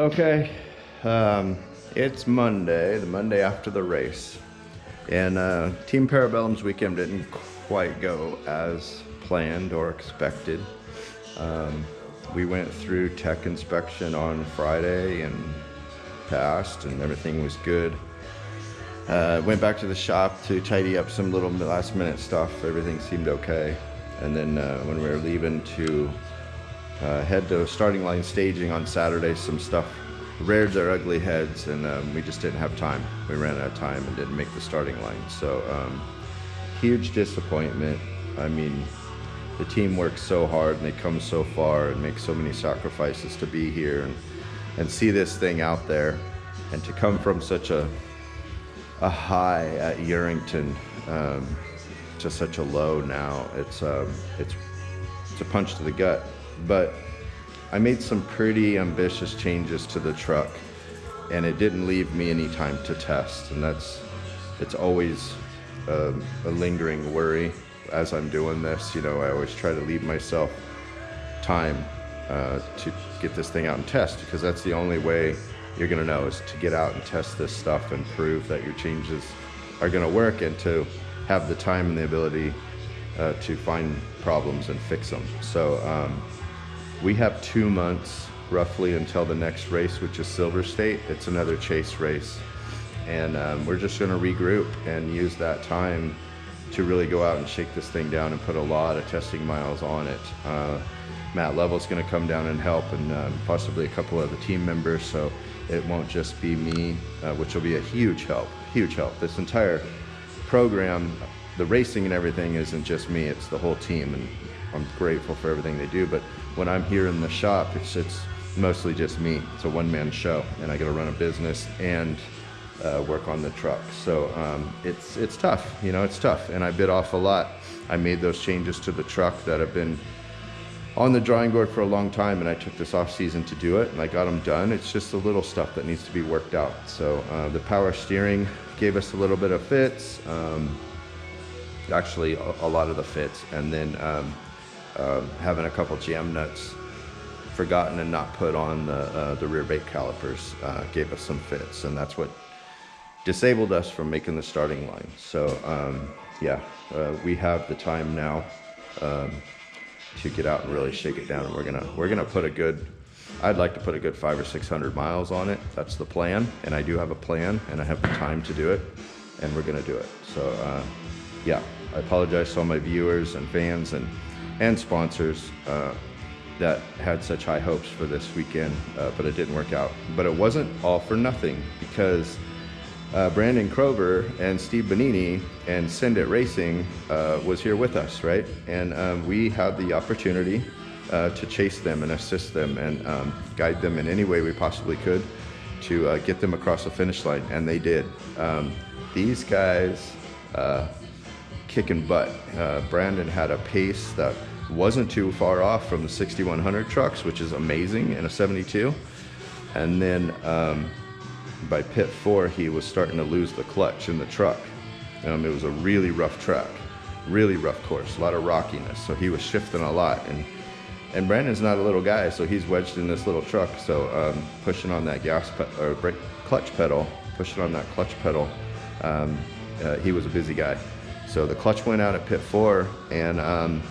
Okay, it's Monday, the Monday after the race, and Team Parabellum's weekend didn't quite go as planned or expected. We went through tech inspection on Friday and passed, and everything was good. Went back to the shop to tidy up some little last minute stuff. Everything seemed okay. And then when we were leaving to head to starting line staging on Saturday, some stuff reared their ugly heads, and we just didn't have time. We ran out of time and didn't make the starting line. So huge disappointment. I mean, the team works so hard and they come so far and make so many sacrifices to be here and see this thing out there, and to come from such a high at Yerington to such a low now. It's a punch to the gut. But I made some pretty ambitious changes to the truck, and it didn't leave me any time to test, and it's always a lingering worry as I'm doing this. You know, I always try to leave myself time to get this thing out and test, because that's the only way you're gonna know, is to get out and test this stuff and prove that your changes are gonna work, and to have the time and the ability to find problems and fix them. So we have 2 months roughly until the next race, which is Silver State. It's another chase race, and we're just gonna regroup and use that time to really go out and shake this thing down and put a lot of testing miles on it. Matt Lovell's gonna come down and help, and possibly a couple of the team members, so it won't just be me, which will be a huge help, huge help. This entire program, the racing and everything, isn't just me, it's the whole team, and I'm grateful for everything they do. But when I'm here in the shop, it's mostly just me. It's a one-man show, and I gotta run a business and work on the truck. So it's tough, you know, it's tough, and I bit off a lot. I made those changes to the truck that have been on the drawing board for a long time, and I took this off season to do it, and I got them done. It's just the little stuff that needs to be worked out. So the power steering gave us a little bit of fits, actually a lot of the fits, and then having a couple jam nuts forgotten and not put on the rear brake calipers gave us some fits, and that's what disabled us from making the starting line. So yeah, we have the time now to get out and really shake it down, and we're gonna put a good, I'd like to put a good 500 or 600 miles on it. That's the plan, and I do have a plan, and I have the time to do it, and we're gonna do it. So yeah, I apologize to all my viewers and fans and sponsors that had such high hopes for this weekend, but it didn't work out. But it wasn't all for nothing, because Brandon Crover and Steve Bonini and Send It Racing was here with us, right? And we had the opportunity to chase them and assist them and guide them in any way we possibly could to get them across the finish line, and they did. These guys kicking butt. Brandon had a pace that wasn't too far off from the 6100 trucks, which is amazing, in a 72. And then by pit 4, he was starting to lose the clutch in the truck. It was a really rough track, really rough course, a lot of rockiness. So he was shifting a lot, and Brandon's not a little guy, so he's wedged in this little truck. So pushing on that clutch pedal, he was a busy guy. So the clutch went out at pit 4, and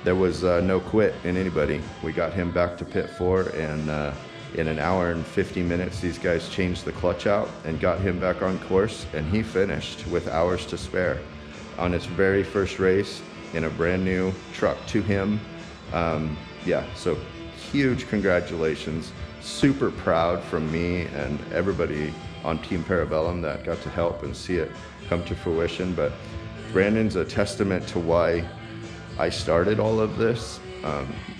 there was no quit in anybody. We got him back to pit 4, and in an hour and 50 minutes, these guys changed the clutch out and got him back on course, and he finished with hours to spare on his very first race in a brand new truck to him. Yeah, so huge congratulations. Super proud from me and everybody on Team Parabellum that got to help and see it come to fruition. But Brandon's a testament to why I started all of this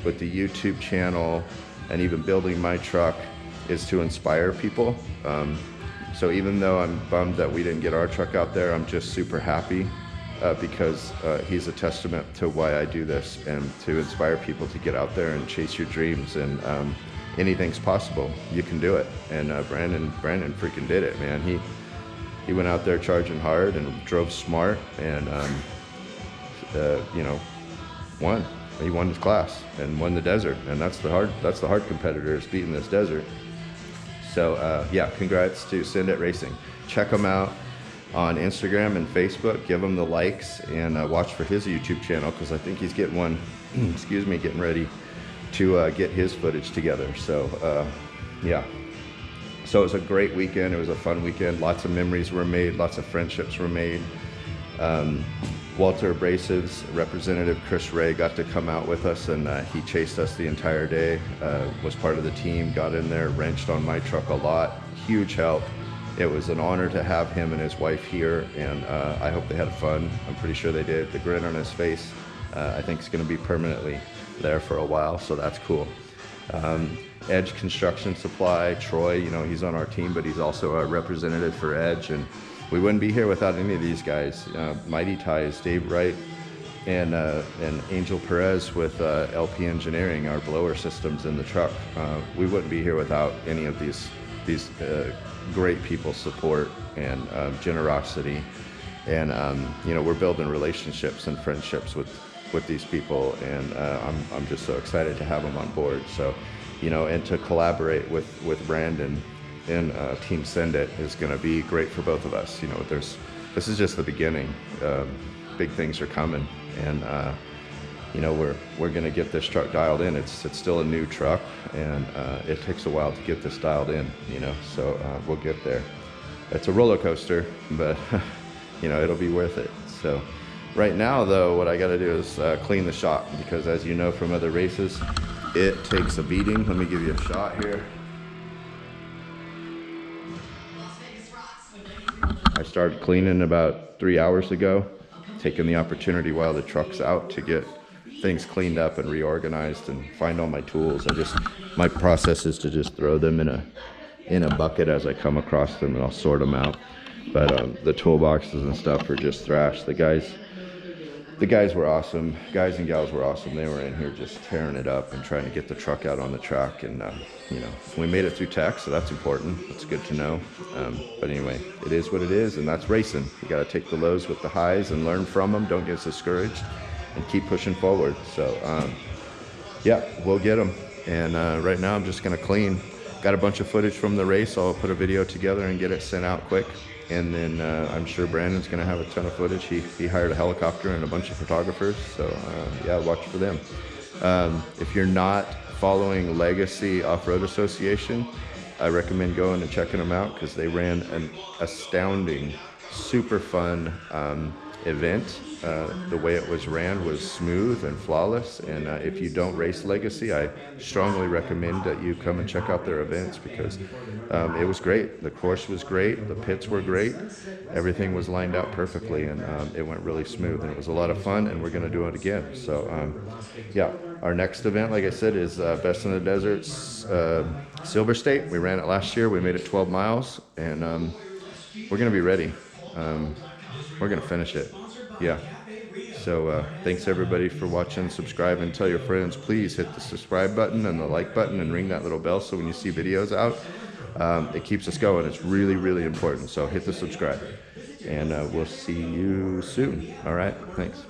with the YouTube channel, and even building my truck, is to inspire people. So even though I'm bummed that we didn't get our truck out there, I'm just super happy because he's a testament to why I do this, and to inspire people to get out there and chase your dreams, and anything's possible. You can do it. And Brandon freaking did it, man. He went out there charging hard and drove smart, and you know, won. He won his class and won the desert, and that's the hard competitor, is beating this desert. So yeah, congrats to Send It Racing. Check him out on Instagram and Facebook. Give him the likes and watch for his YouTube channel, because I think he's getting one, excuse me, getting ready to get his footage together. So yeah. So it was a great weekend. It was a fun weekend. Lots of memories were made. Lots of friendships were made. Walter Abrasives representative Chris Ray got to come out with us, and he chased us the entire day. Was part of the team. Got in there, wrenched on my truck a lot. Huge help. It was an honor to have him and his wife here, and I hope they had fun. I'm pretty sure they did. The grin on his face, I think, is going to be permanently there for a while, so that's cool. Edge Construction Supply, Troy, you know, he's on our team, but he's also a representative for Edge, and we wouldn't be here without any of these guys. Mighty Ties, Dave Wright, and Angel Perez with LP Engineering, our blower systems in the truck. We wouldn't be here without any of these great people's support and generosity. And you know, we're building relationships and friendships with these people, and I'm just so excited to have them on board. So, you know, and to collaborate with Brandon and Team Send It is going to be great for both of us. You know, this is just the beginning. Big things are coming, and you know, we're going to get this truck dialed in. It's still a new truck, and it takes a while to get this dialed in. You know, so we'll get there. It's a roller coaster, but you know, it'll be worth it. So right now, though, what I got to do is clean the shop, because as you know from other races, it takes a beating. Let me give you a shot here. I started cleaning about 3 hours ago, taking the opportunity while the truck's out to get things cleaned up and reorganized and find all my tools. My process is to just throw them in a bucket as I come across them, and I'll sort them out. But the toolboxes and stuff are just thrashed. The guys were awesome. Guys and gals were awesome. They were in here just tearing it up and trying to get the truck out on the track. And, you know, we made it through tech, so that's important. That's good to know. But anyway, it is what it is, and that's racing. You got to take the lows with the highs and learn from them. Don't get discouraged and keep pushing forward. So, yeah, we'll get them. And right now I'm just going to clean. Got a bunch of footage from the race. I'll put a video together and get it sent out quick. And then I'm sure Brandon's going to have a ton of footage. He hired a helicopter and a bunch of photographers. So, yeah, watch for them. If you're not following Legacy Off-Road Association, I recommend going and checking them out, because they ran an astounding, super fun event. The way it was ran was smooth and flawless, and if you don't race Legacy, I strongly recommend that you come and check out their events, because it was great. The course was great, the pits were great, everything was lined out perfectly, and it went really smooth, and it was a lot of fun, and we're going to do it again. So yeah, our next event, like I said, is Best in the Deserts Silver State. We ran it last year. We made it 12 miles, and we're going to be ready. We're going to finish it. Yeah. So thanks everybody for watching. Subscribe and tell your friends. Please hit the subscribe button and the like button and ring that little bell, so when you see videos out, it keeps us going. It's really, really important. So hit the subscribe, and we'll see you soon. All right. Thanks.